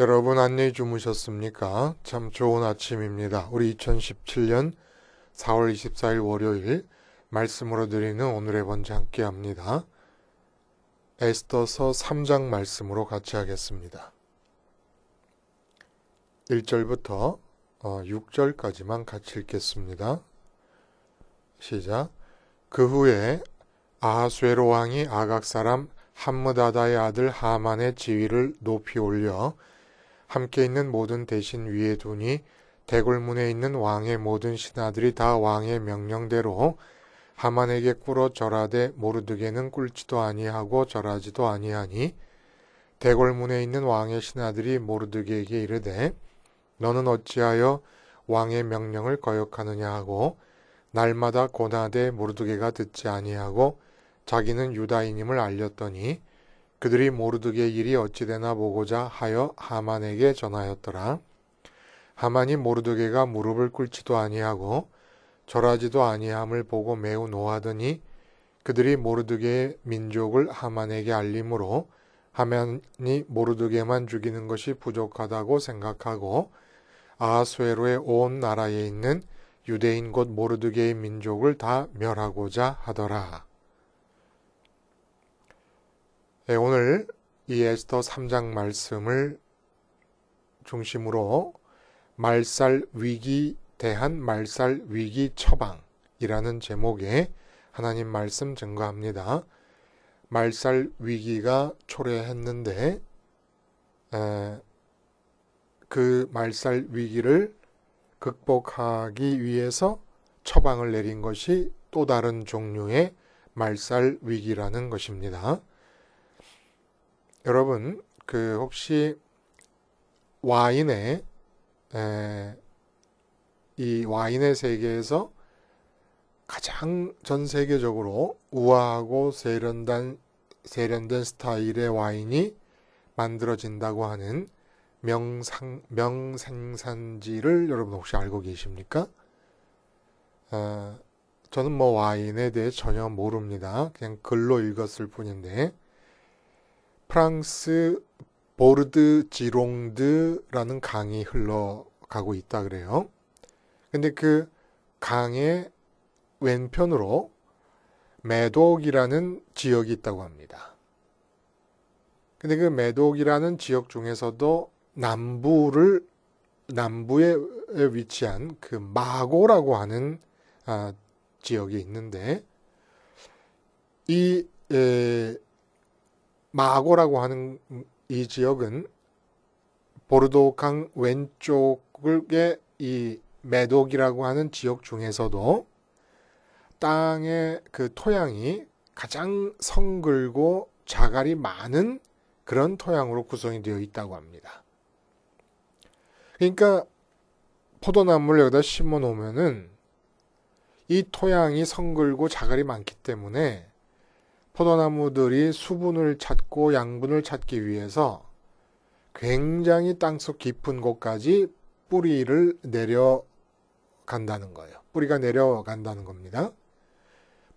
여러분 안녕히 주무셨습니까? 참 좋은 아침입니다. 우리 2017년 4월 24일 월요일 말씀으로 드리는 오늘의 번째 함께 합니다. 에스더서 3장 말씀으로 같이 하겠습니다. 1절부터 6절까지만 같이 읽겠습니다. 시작. 그 후에 아하수에로 왕이 아각 사람 함므다다의 아들 하만의 지위를 높이 올려 함께 있는 모든 대신 위에 두니 대궐문에 있는 왕의 모든 신하들이 다 왕의 명령대로 하만에게 꿇어 절하되 모르드게는 꿇지도 아니하고 절하지도 아니하니 대궐문에 있는 왕의 신하들이 모르드게에게 이르되 너는 어찌하여 왕의 명령을 거역하느냐 하고 날마다 고나되 모르드게가 듣지 아니하고 자기는 유다인임을 알렸더니 그들이 모르드게 일이 어찌되나 보고자 하여 하만에게 전하였더라. 하만이 모르드게가 무릎을 꿇지도 아니하고 절하지도 아니함을 보고 매우 노하더니 그들이 모르드게의 민족을 하만에게 알림으로 하만이 모르드게만 죽이는 것이 부족하다고 생각하고 아하수에로의 온 나라에 있는 유대인 곧 모르드게의 민족을 다 멸하고자 하더라. 오늘 이 에스더 3장 말씀을 중심으로 말살 위기 대한 말살 위기 처방이라는 제목의 하나님 말씀 증거합니다. 말살 위기가 초래했는데 그 말살 위기를 극복하기 위해서 처방을 내린 것이 또 다른 종류의 말살 위기라는 것입니다. 여러분, 혹시 이 와인의 세계에서 가장 전 세계적으로 우아하고 세련된 스타일의 와인이 만들어진다고 하는 명생산지를 여러분 혹시 알고 계십니까? 저는 와인에 대해 전혀 모릅니다. 그냥 글로 읽었을 뿐인데 프랑스 보르드 지롱드라는 강이 흘러가고 있다 그래요. 근데 그 강의 왼편으로 메독이라는 지역이 있다고 합니다. 근데 그 메독이라는 지역 중에서도 남부에 위치한 그 마고라고 하는 지역이 있는데 이 마고라고 하는 이 지역은 보르도강 왼쪽의 이 메독이라고 하는 지역 중에서도 땅의 그 토양이 가장 성글고 자갈이 많은 그런 토양으로 구성이 되어 있다고 합니다. 그러니까 포도나무를 여기다 심어 놓으면은 이 토양이 성글고 자갈이 많기 때문에 포도나무들이 수분을 찾고 양분을 찾기 위해서 굉장히 땅속 깊은 곳까지 뿌리를 내려간다는 거예요. 뿌리가 내려간다는 겁니다.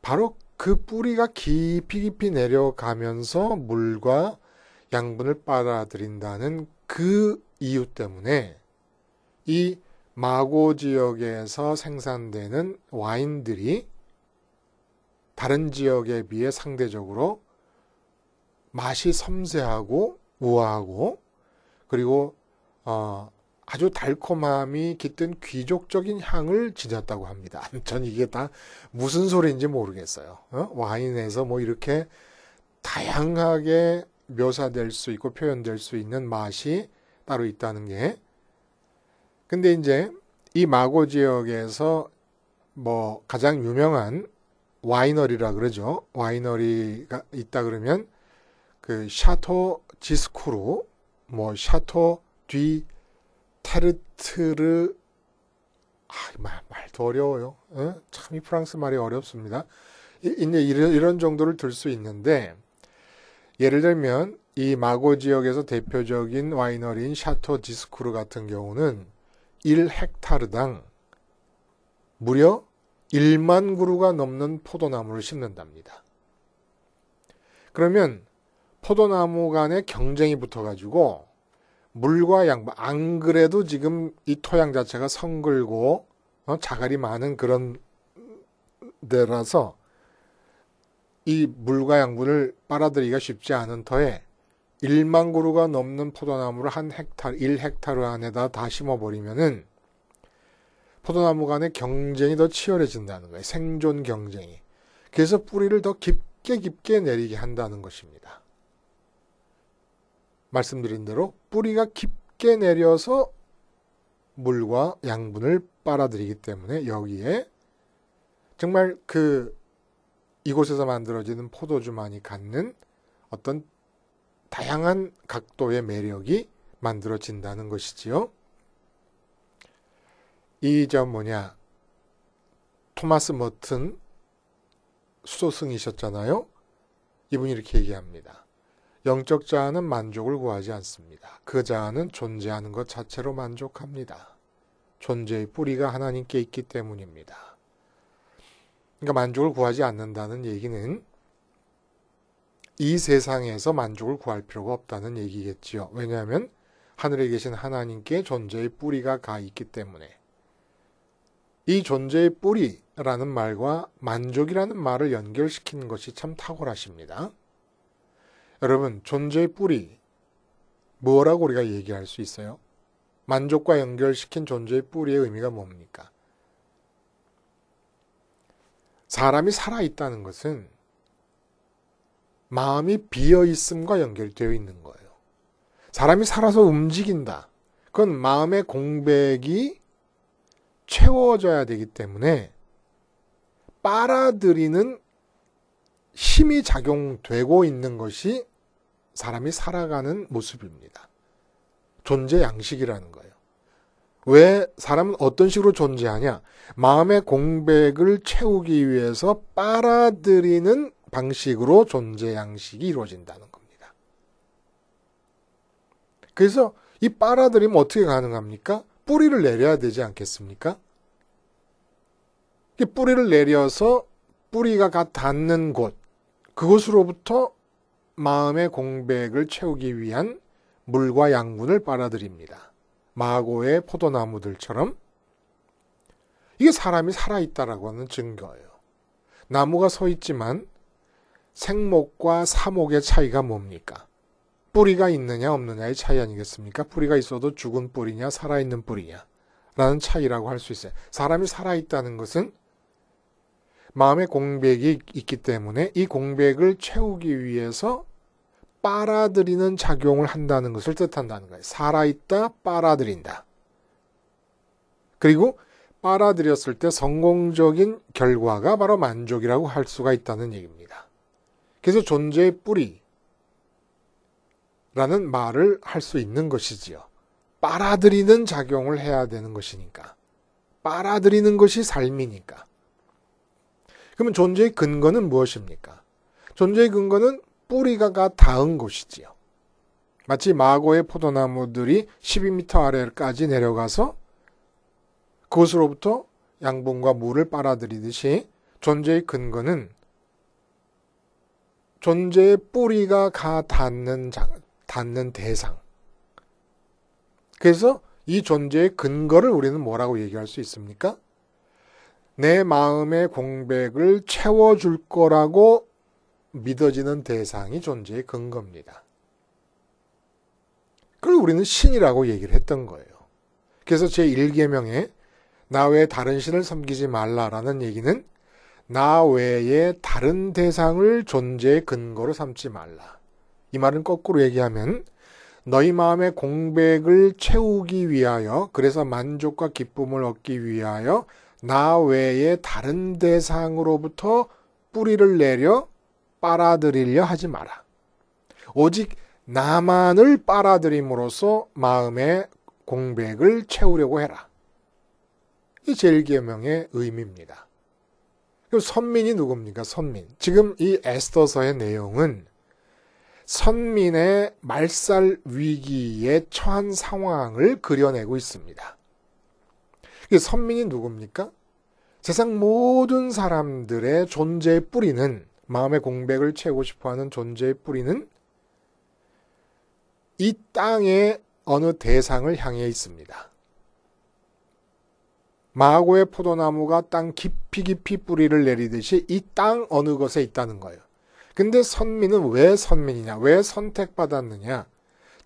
바로 그 뿌리가 깊이 내려가면서 물과 양분을 빨아들인다는 그 이유 때문에 이 마고 지역에서 생산되는 와인들이 다른 지역에 비해 상대적으로 맛이 섬세하고 우아하고 그리고 아주 달콤함이 깃든 귀족적인 향을 지녔다고 합니다. 전 이게 다 무슨 소리인지 모르겠어요. 와인에서 이렇게 다양하게 묘사될 수 있고 표현될 수 있는 맛이 따로 있다는 게. 근데 이제 이 마고 지역에서 가장 유명한 와이너리라 그러죠. 와이너리가 있다 그러면 그 샤토 지스쿠르, 샤토 디 테르트르, 말도 어려워요. 참 이 프랑스 말이 어렵습니다. 이제 이런 정도를 들 수 있는데 예를 들면 이 마고 지역에서 대표적인 와이너리인 샤토 지스쿠르 같은 경우는 1헥타르당 무려 1만 그루가 넘는 포도나무를 심는답니다. 그러면 포도나무 간에 경쟁이 붙어가지고 물과 양분, 안 그래도 지금 이 토양 자체가 성글고 자갈이 많은 그런 데라서 이 물과 양분을 빨아들이기가 쉽지 않은 터에 1만 그루가 넘는 포도나무를 한 헥타르, 1헥타르 안에다 다 심어버리면은 포도나무 간의 경쟁이 더 치열해진다는 거예요. 생존 경쟁이. 그래서 뿌리를 더 깊게 내리게 한다는 것입니다. 말씀드린 대로 뿌리가 깊게 내려서 물과 양분을 빨아들이기 때문에 여기에 정말 이곳에서 만들어지는 포도주만이 갖는 어떤 다양한 각도의 매력이 만들어진다는 것이지요. 토마스 머튼 수도승이셨잖아요. 이분이 이렇게 얘기합니다. 영적 자아는 만족을 구하지 않습니다. 그 자아는 존재하는 것 자체로 만족합니다. 존재의 뿌리가 하나님께 있기 때문입니다. 그러니까 만족을 구하지 않는다는 얘기는 이 세상에서 만족을 구할 필요가 없다는 얘기겠지요. 왜냐하면 하늘에 계신 하나님께 존재의 뿌리가 가 있기 때문에. 이 존재의 뿌리라는 말과 만족이라는 말을 연결시키는 것이 참 탁월하십니다. 여러분, 존재의 뿌리, 뭐라고 우리가 얘기할 수 있어요? 만족과 연결시킨 존재의 뿌리의 의미가 뭡니까? 사람이 살아있다는 것은 마음이 비어있음과 연결되어 있는 거예요. 사람이 살아서 움직인다. 그건 마음의 공백이 채워져야 되기 때문에 빨아들이는 힘이 작용되고 있는 것이 사람이 살아가는 모습입니다. 존재 양식이라는 거예요. 왜 사람은 어떤 식으로 존재하냐? 마음의 공백을 채우기 위해서 빨아들이는 방식으로 존재 양식이 이루어진다는 겁니다. 그래서 이 빨아들이면 어떻게 가능합니까? 뿌리를 내려야 되지 않겠습니까? 뿌리를 내려서 뿌리가 닿는 곳, 그곳으로부터 마음의 공백을 채우기 위한 물과 양분을 빨아들입니다. 마고의 포도나무들처럼. 이게 사람이 살아있다라고 하는 증거예요. 나무가 서 있지만 생목과 사목의 차이가 뭡니까? 뿌리가 있느냐 없느냐의 차이 아니겠습니까? 뿌리가 있어도 죽은 뿌리냐 살아있는 뿌리냐 라는 차이라고 할 수 있어요. 사람이 살아있다는 것은 마음의 공백이 있기 때문에 이 공백을 채우기 위해서 빨아들이는 작용을 한다는 것을 뜻한다는 거예요. 살아있다, 빨아들인다. 그리고 빨아들였을 때 성공적인 결과가 바로 만족이라고 할 수가 있다는 얘기입니다. 그래서 존재의 뿌리라는 말을 할 수 있는 것이지요. 빨아들이는 작용을 해야 되는 것이니까. 빨아들이는 것이 삶이니까. 그러면 존재의 근거는 무엇입니까? 존재의 근거는 뿌리가 닿은 곳이지요. 마치 마고의 포도나무들이 12m 아래까지 내려가서 그곳으로부터 양분과 물을 빨아들이듯이 존재의 근거는 존재의 뿌리가 닿는 대상. 그래서 이 존재의 근거를 우리는 뭐라고 얘기할 수 있습니까? 내 마음의 공백을 채워줄 거라고 믿어지는 대상이 존재의 근거입니다. 그걸 우리는 신이라고 얘기를 했던 거예요. 그래서 제1계명에 나 외에 다른 신을 섬기지 말라라는 얘기는 나 외에 다른 대상을 존재의 근거로 삼지 말라. 이 말은 거꾸로 얘기하면 너희 마음의 공백을 채우기 위하여, 그래서 만족과 기쁨을 얻기 위하여 나 외에 다른 대상으로부터 뿌리를 내려 빨아들이려 하지 마라. 오직 나만을 빨아들임으로써 마음의 공백을 채우려고 해라. 이 제1계명의 의미입니다. 그럼 선민이 누굽니까? 선민. 지금 이 에스더서의 내용은 선민의 말살 위기에 처한 상황을 그려내고 있습니다. 선민이 누굽니까? 세상 모든 사람들의 존재의 뿌리는, 마음의 공백을 채우고 싶어하는 존재의 뿌리는 이 땅에 어느 대상을 향해 있습니다. 마고의 포도나무가 땅 깊이 깊이 뿌리를 내리듯이 이 땅 어느 곳에 있다는 거예요. 근데 선민은 왜 선민이냐? 왜 선택받았느냐?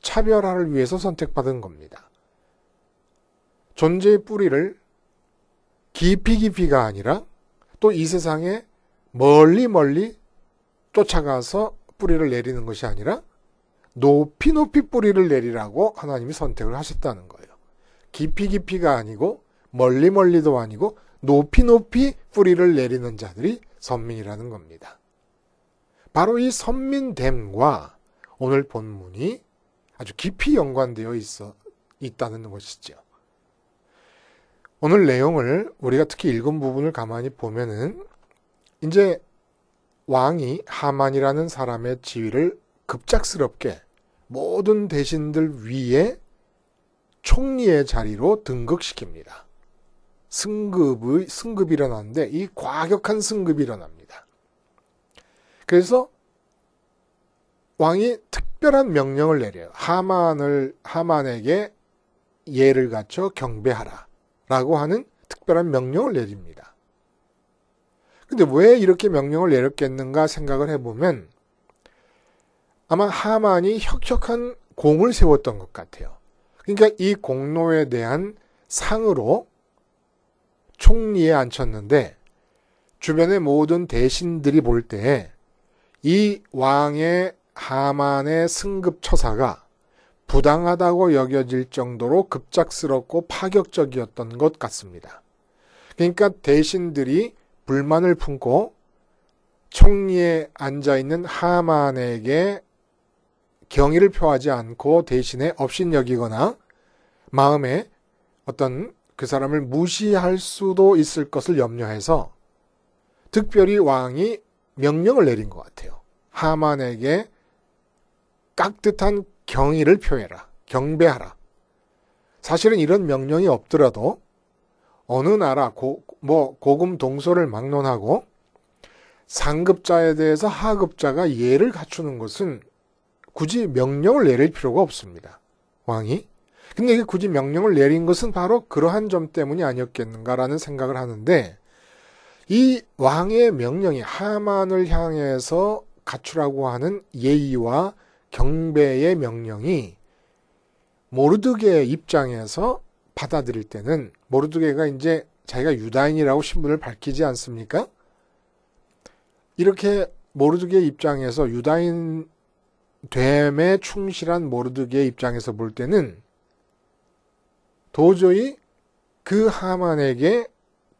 차별화를 위해서 선택받은 겁니다. 존재의 뿌리를 깊이 깊이가 아니라 또 이 세상에 멀리 멀리 쫓아가서 뿌리를 내리는 것이 아니라 높이 높이 뿌리를 내리라고 하나님이 선택을 하셨다는 거예요. 깊이 깊이가 아니고 멀리 멀리도 아니고 높이 높이 뿌리를 내리는 자들이 선민이라는 겁니다. 바로 이 선민됨과 오늘 본문이 아주 깊이 연관되어 있다는 것이죠. 오늘 내용을 우리가 특히 읽은 부분을 가만히 보면은 이제 왕이 하만이라는 사람의 지위를 급작스럽게 모든 대신들 위에 총리의 자리로 등극시킵니다. 승급이 일어나는데 이 과격한 승급이 일어납니다. 그래서 왕이 특별한 명령을 내려요. 하만에게 예를 갖춰 경배하라 라고 하는 특별한 명령을 내립니다. 근데 왜 이렇게 명령을 내렸겠는가 생각을 해보면 아마 하만이 혁혁한 공을 세웠던 것 같아요. 그러니까 이 공로에 대한 상으로 총리에 앉혔는데 주변의 모든 대신들이 볼 때 이 왕의 하만의 승급 처사가 부당하다고 여겨질 정도로 급작스럽고 파격적이었던 것 같습니다. 그러니까 대신들이 불만을 품고 총리에 앉아있는 하만에게 경의를 표하지 않고 대신에 업신여기거나 마음에 어떤 그 사람을 무시할 수도 있을 것을 염려해서 특별히 왕이 명령을 내린 것 같아요. 하만에게 깍듯한 경의를 표해라. 경배하라. 사실은 이런 명령이 없더라도 어느 나라 고금 동서를 막론하고 상급자에 대해서 하급자가 예를 갖추는 것은 굳이 명령을 내릴 필요가 없습니다. 왕이. 근데 이게 굳이 명령을 내린 것은 바로 그러한 점 때문이 아니었겠는가라는 생각을 하는데 이 왕의 명령이 하만을 향해서 갖추라고 하는 예의와 경배의 명령이 모르드게의 입장에서 받아들일 때는 모르드게가 이제 자기가 유다인이라고 신분을 밝히지 않습니까? 이렇게 모르드게의 입장에서 유다인 됨에 충실한 모르드게의 입장에서 볼 때는 도저히 그 하만에게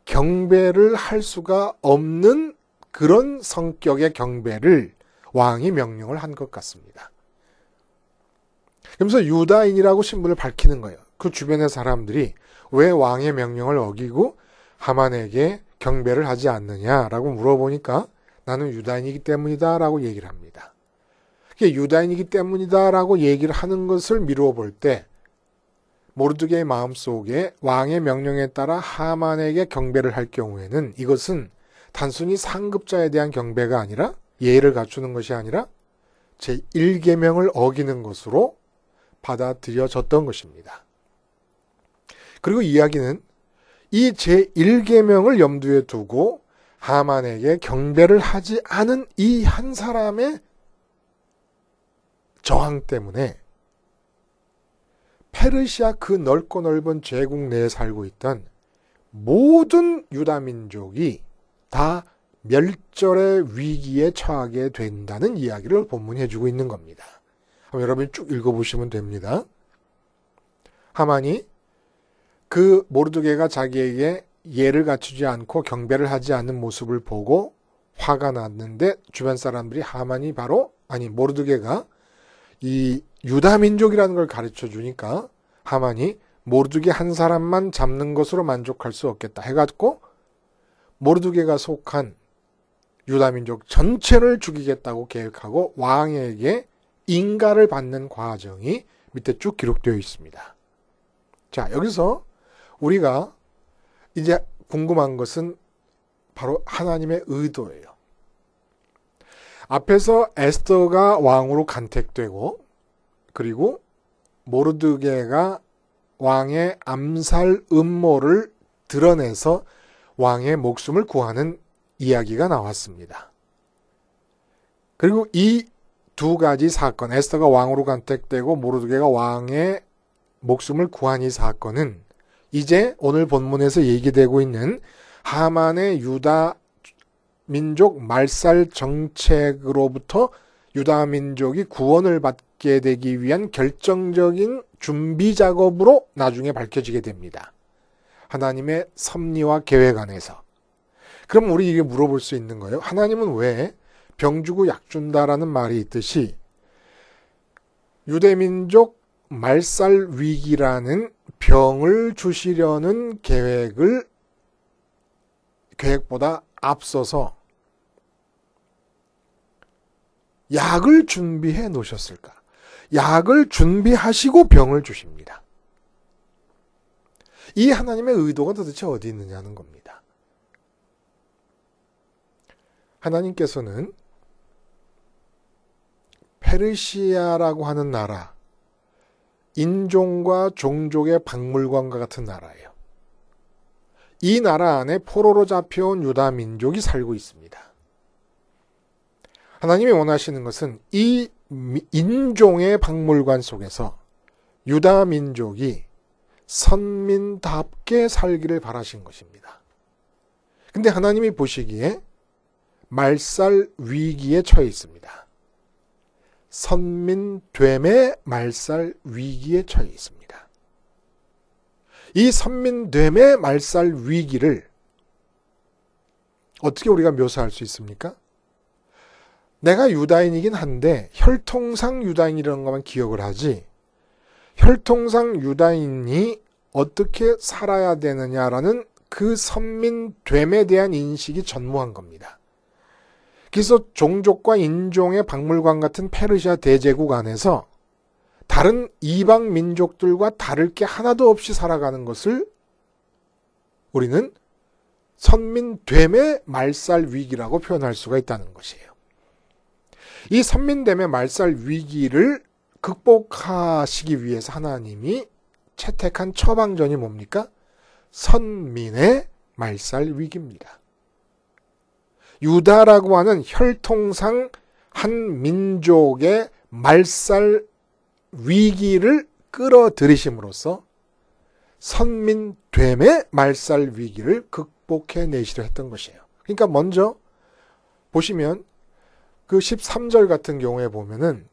경배를 할 수가 없는 그런 성격의 경배를 왕이 명령을 한 것 같습니다. 그러면서 유다인이라고 신분을 밝히는 거예요. 그 주변의 사람들이 왜 왕의 명령을 어기고 하만에게 경배를 하지 않느냐라고 물어보니까 나는 유다인이기 때문이다라고 얘기를 합니다. 유다인이기 때문이다라고 얘기를 하는 것을 미루어 볼 때 모르드게의 마음속에 왕의 명령에 따라 하만에게 경배를 할 경우에는 이것은 단순히 상급자에 대한 경배가 아니라 예의를 갖추는 것이 아니라 제1계명을 어기는 것으로 받아들여졌던 것입니다. 그리고 이야기는 이 제1계명을 염두에 두고 하만에게 경배를 하지 않은 이 한 사람의 저항 때문에 페르시아 그 넓고 넓은 제국 내에 살고 있던 모든 유다 민족이 다 멸절의 위기에 처하게 된다는 이야기를 본문이 해주고 있는 겁니다. 여러분이 쭉 읽어보시면 됩니다. 하만이 그 모르드게가 자기에게 예를 갖추지 않고 경배를 하지 않는 모습을 보고 화가 났는데 주변 사람들이 모르드게가 이 유다 민족이라는 걸 가르쳐 주니까 하만이 모르드게 한 사람만 잡는 것으로 만족할 수 없겠다 해가지고 모르드게가 속한 유다 민족 전체를 죽이겠다고 계획하고 왕에게 인가를 받는 과정이 밑에 쭉 기록되어 있습니다. 자, 여기서 우리가 이제 궁금한 것은 바로 하나님의 의도예요. 앞에서 에스더가 왕으로 간택되고 그리고 모르드게가 왕의 암살 음모를 드러내서 왕의 목숨을 구하는 이야기가 나왔습니다. 그리고 이 두 가지 사건, 에스더가 왕으로 간택되고 모르드게가 왕의 목숨을 구한 이 사건은 이제 오늘 본문에서 얘기되고 있는 하만의 유다 민족 말살 정책으로부터 유다 민족이 구원을 받게 되기 위한 결정적인 준비 작업으로 나중에 밝혀지게 됩니다. 하나님의 섭리와 계획 안에서. 그럼 우리 이게 물어볼 수 있는 거예요. 하나님은 왜 병 주고 약 준다라는 말이 있듯이 유대민족 말살 위기라는 병을 주시려는 계획보다 앞서서 약을 준비해 놓으셨을까? 약을 준비하시고 병을 주십니다. 이 하나님의 의도가 도대체 어디 있느냐는 겁니다. 하나님께서는 페르시아라고 하는 나라, 인종과 종족의 박물관과 같은 나라예요. 이 나라 안에 포로로 잡혀온 유다 민족이 살고 있습니다. 하나님이 원하시는 것은 이 인종의 박물관 속에서 유다 민족이 선민답게 살기를 바라신 것입니다. 근데 하나님이 보시기에 말살 위기에 처해 있습니다. 선민됨의 말살 위기에 처해 있습니다. 이 선민됨의 말살 위기를 어떻게 우리가 묘사할 수 있습니까? 내가 유다인이긴 한데 혈통상 유다인이라는 것만 기억을 하지 혈통상 유다인이 어떻게 살아야 되느냐라는 그 선민됨에 대한 인식이 전무한 겁니다. 그래서 종족과 인종의 박물관 같은 페르시아 대제국 안에서 다른 이방 민족들과 다를 게 하나도 없이 살아가는 것을 우리는 선민됨의 말살 위기라고 표현할 수가 있다는 것이에요. 이 선민됨의 말살 위기를 극복하시기 위해서 하나님이 채택한 처방전이 뭡니까? 선민의 말살 위기입니다. 유다라고 하는 혈통상 한 민족의 말살 위기를 끌어들이심으로써 선민됨의 말살 위기를 극복해내시려 했던 것이에요. 그러니까 먼저 보시면 그 13절 같은 경우에 보면은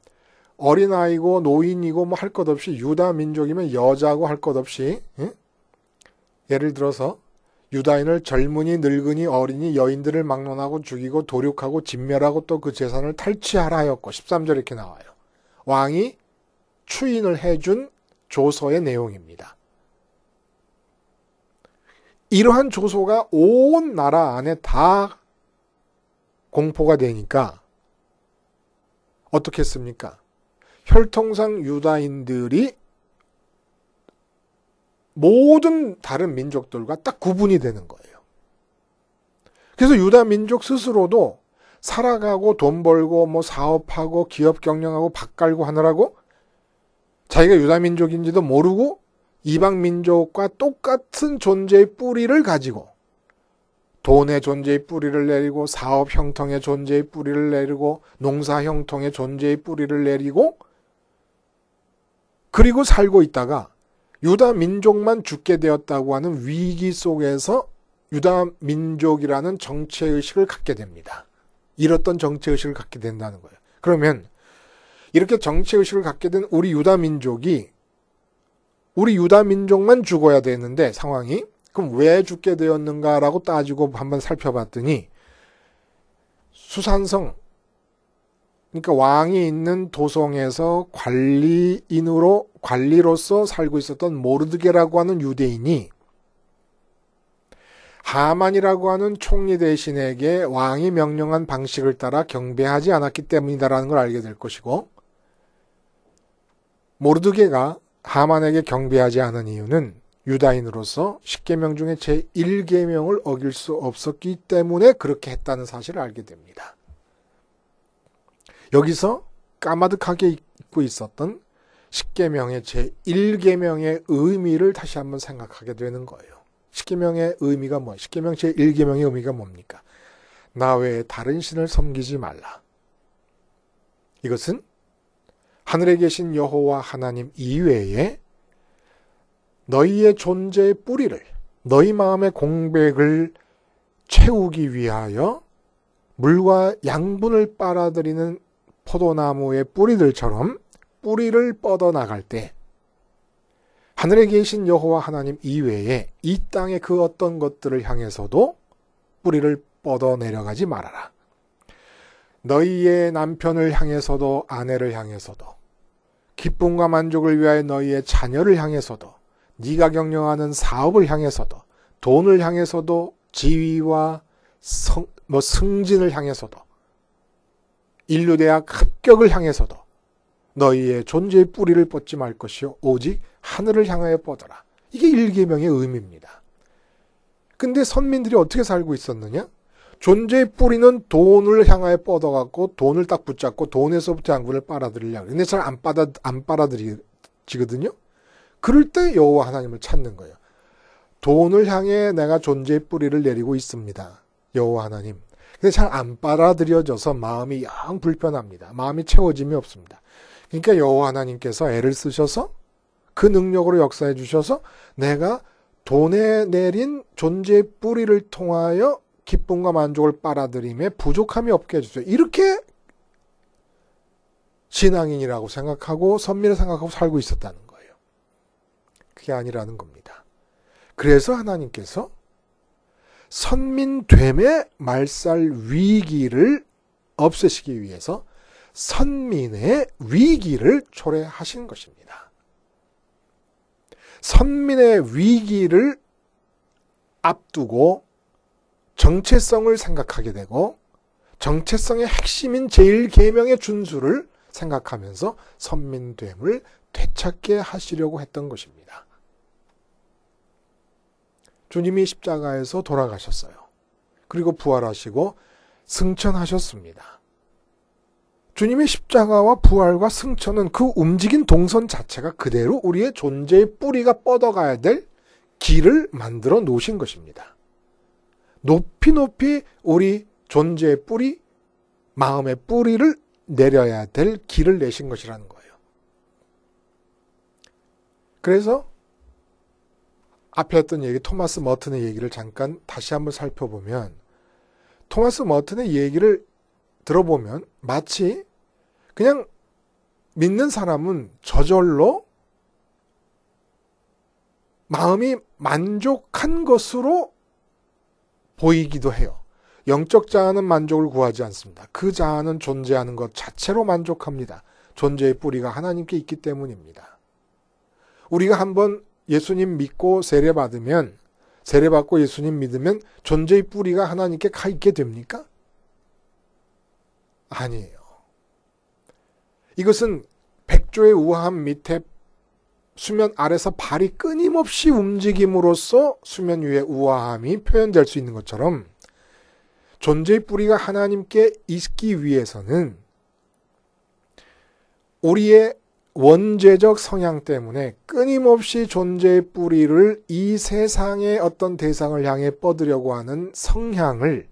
어린아이고 노인이고 뭐 할 것 없이 유다 민족이면 여자고 할 것 없이 예를 들어서 유다인을 젊은이, 늙은이, 어린이, 여인들을 막론하고 죽이고 도륙하고 진멸하고 또 그 재산을 탈취하라 하였고 13절 이렇게 나와요. 왕이 추인을 해준 조서의 내용입니다. 이러한 조서가 온 나라 안에 다 공포가 되니까 어떻게 했습니까? 혈통상 유다인들이 모든 다른 민족들과 딱 구분이 되는 거예요. 그래서 유다 민족 스스로도 살아가고 돈 벌고 뭐 사업하고 기업 경영하고 밥 갈고 하느라고 자기가 유다 민족인지도 모르고 이방 민족과 똑같은 존재의 뿌리를 가지고 돈의 존재의 뿌리를 내리고 사업 형통의 존재의 뿌리를 내리고 농사 형통의 존재의 뿌리를 내리고 그리고 살고 있다가 유다 민족만 죽게 되었다고 하는 위기 속에서 유다 민족이라는 정체의식을 갖게 됩니다. 잃었던 정체의식을 갖게 된다는 거예요. 그러면 이렇게 정체의식을 갖게 된 우리 유다 민족이 우리 유다 민족만 죽어야 되는데 상황이 그럼 왜 죽게 되었는가라고 따지고 한번 살펴봤더니 수산성 그러니까 왕이 있는 도성에서 관리로서 살고 있었던 모르드게라고 하는 유대인이 하만이라고 하는 총리 대신에게 왕이 명령한 방식을 따라 경배하지 않았기 때문이다라는 걸 알게 될 것이고 모르드게가 하만에게 경배하지 않은 이유는 유다인으로서 10계명 중에 제1계명을 어길 수 없었기 때문에 그렇게 했다는 사실을 알게 됩니다. 여기서 까마득하게 잊고 있었던 십계명의 제1계명의 의미를 다시 한번 생각하게 되는 거예요. 십계명의 의미가 뭐예요? 십계명 제1계명의 의미가 뭡니까? 나 외에 다른 신을 섬기지 말라. 이것은 하늘에 계신 여호와 하나님 이외에 너희의 존재의 뿌리를, 너희 마음의 공백을 채우기 위하여 물과 양분을 빨아들이는 포도나무의 뿌리들처럼 뿌리를 뻗어나갈 때 하늘에 계신 여호와 하나님 이외에 이 땅의 그 어떤 것들을 향해서도 뿌리를 뻗어내려가지 말아라. 너희의 남편을 향해서도 아내를 향해서도 기쁨과 만족을 위하여 너희의 자녀를 향해서도 네가 경영하는 사업을 향해서도 돈을 향해서도 지위와 승진을 향해서도 인류대학 합격을 향해서도 너희의 존재의 뿌리를 뻗지 말 것이요 오직 하늘을 향하여 뻗어라. 이게 1계명의 의미입니다. 근데 선민들이 어떻게 살고 있었느냐? 존재의 뿌리는 돈을 향하여 뻗어갖고 돈을 딱 붙잡고 돈에서부터 양분을 빨아들이려고. 근데 잘 안 빨아들이지거든요. 그럴 때 여호와 하나님을 찾는 거예요. 돈을 향해 내가 존재의 뿌리를 내리고 있습니다. 여호와 하나님. 근데 잘 안 빨아들여져서 마음이 영 불편합니다. 마음이 채워짐이 없습니다. 그러니까 여호와 하나님께서 애를 쓰셔서 그 능력으로 역사해 주셔서 내가 돈에 내린 존재의 뿌리를 통하여 기쁨과 만족을 빨아들임에 부족함이 없게 해주세요. 이렇게 신앙인이라고 생각하고 선민을 생각하고 살고 있었다는 거예요. 그게 아니라는 겁니다. 그래서 하나님께서 선민됨의 말살 위기를 없애시기 위해서 선민의 위기를 초래하신 것입니다. 선민의 위기를 앞두고 정체성을 생각하게 되고 정체성의 핵심인 제1계명의 준수를 생각하면서 선민됨을 되찾게 하시려고 했던 것입니다. 주님이 십자가에서 돌아가셨어요. 그리고 부활하시고 승천하셨습니다. 주님의 십자가와 부활과 승천은 그 움직인 동선 자체가 그대로 우리의 존재의 뿌리가 뻗어가야 될 길을 만들어 놓으신 것입니다. 높이 높이 우리 존재의 뿌리, 마음의 뿌리를 내려야 될 길을 내신 것이라는 거예요. 그래서 앞에 했던 얘기, 토마스 머튼의 얘기를 잠깐 다시 한번 살펴보면 토마스 머튼의 얘기를 들어보면 마치 그냥 믿는 사람은 저절로 마음이 만족한 것으로 보이기도 해요. 영적 자아는 만족을 구하지 않습니다. 그 자아는 존재하는 것 자체로 만족합니다. 존재의 뿌리가 하나님께 있기 때문입니다. 우리가 한번 예수님 믿고 세례받으면, 세례받고 예수님 믿으면 존재의 뿌리가 하나님께 가 있게 됩니까? 아니에요. 이것은 백조의 우아함 밑에 수면 아래서 발이 끊임없이 움직임으로써 수면 위의 우아함이 표현될 수 있는 것처럼 존재의 뿌리가 하나님께 있기 위해서는 우리의 원죄적 성향 때문에 끊임없이 존재의 뿌리를 이 세상의 어떤 대상을 향해 뻗으려고 하는 성향을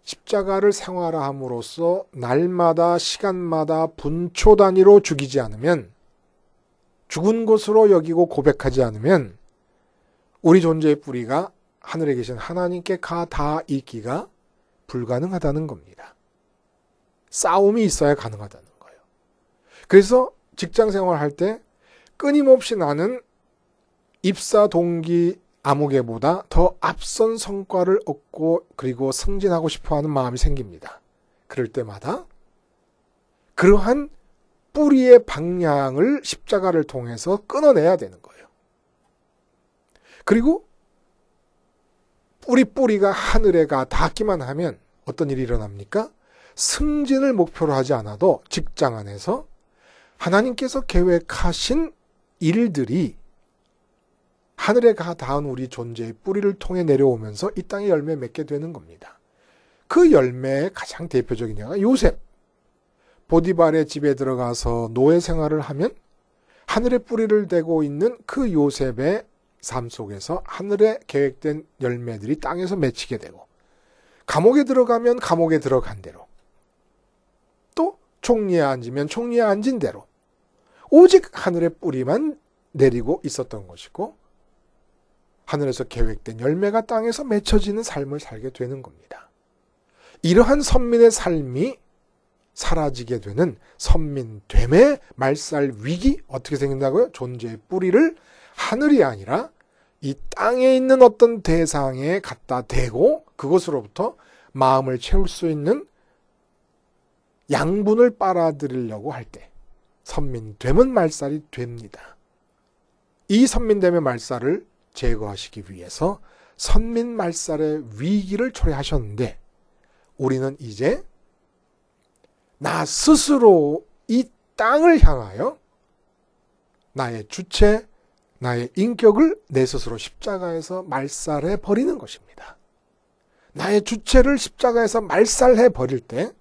십자가를 생활화함으로써 날마다 시간마다 분초 단위로 죽이지 않으면, 죽은 것으로 여기고 고백하지 않으면 우리 존재의 뿌리가 하늘에 계신 하나님께 가 닿아 있기가 불가능하다는 겁니다. 싸움이 있어야 가능하다는 거예요. 그래서 직장 생활할 때 끊임없이 나는 입사 동기 아무개보다 더 앞선 성과를 얻고 그리고 승진하고 싶어하는 마음이 생깁니다. 그럴 때마다 그러한 뿌리의 방향을 십자가를 통해서 끊어내야 되는 거예요. 그리고 우리 뿌리가 하늘에 가 닿기만 하면 어떤 일이 일어납니까? 승진을 목표로 하지 않아도 직장 안에서 하나님께서 계획하신 일들이 하늘에 가 닿은 우리 존재의 뿌리를 통해 내려오면서 이 땅에 열매 맺게 되는 겁니다. 그 열매의 가장 대표적인 예가 요셉. 보디발의 집에 들어가서 노예 생활을 하면 하늘의 뿌리를 대고 있는 그 요셉의 삶 속에서 하늘에 계획된 열매들이 땅에서 맺히게 되고, 감옥에 들어가면 감옥에 들어간 대로, 또 총리에 앉으면 총리에 앉은 대로 오직 하늘의 뿌리만 내리고 있었던 것이고, 하늘에서 계획된 열매가 땅에서 맺혀지는 삶을 살게 되는 겁니다. 이러한 선민의 삶이 사라지게 되는 선민됨의 말살 위기, 어떻게 생긴다고요? 존재의 뿌리를 하늘이 아니라 이 땅에 있는 어떤 대상에 갖다 대고 그것으로부터 마음을 채울 수 있는 양분을 빨아들이려고 할 때 선민됨은 말살이 됩니다. 이 선민됨의 말살을 제거하시기 위해서 선민 말살의 위기를 초래하셨는데, 우리는 이제 나 스스로 이 땅을 향하여 나의 주체, 나의 인격을 내 스스로 십자가에서 말살해 버리는 것입니다. 나의 주체를 십자가에서 말살해 버릴 때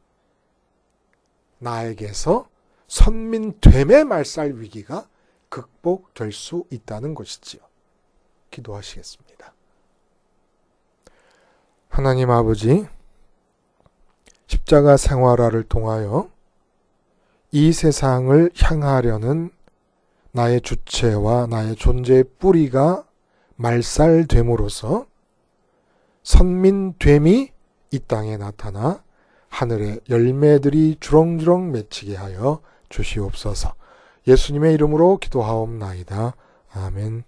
나에게서 선민됨의 말살 위기가 극복될 수 있다는 것이지요. 기도하시겠습니다. 하나님 아버지, 십자가 생활화를 통하여 이 세상을 향하려는 나의 주체와 나의 존재의 뿌리가 말살됨으로써 선민됨이 이 땅에 나타나 하늘의 열매들이 주렁주렁 맺히게 하여 주시옵소서. 예수님의 이름으로 기도하옵나이다. 아멘.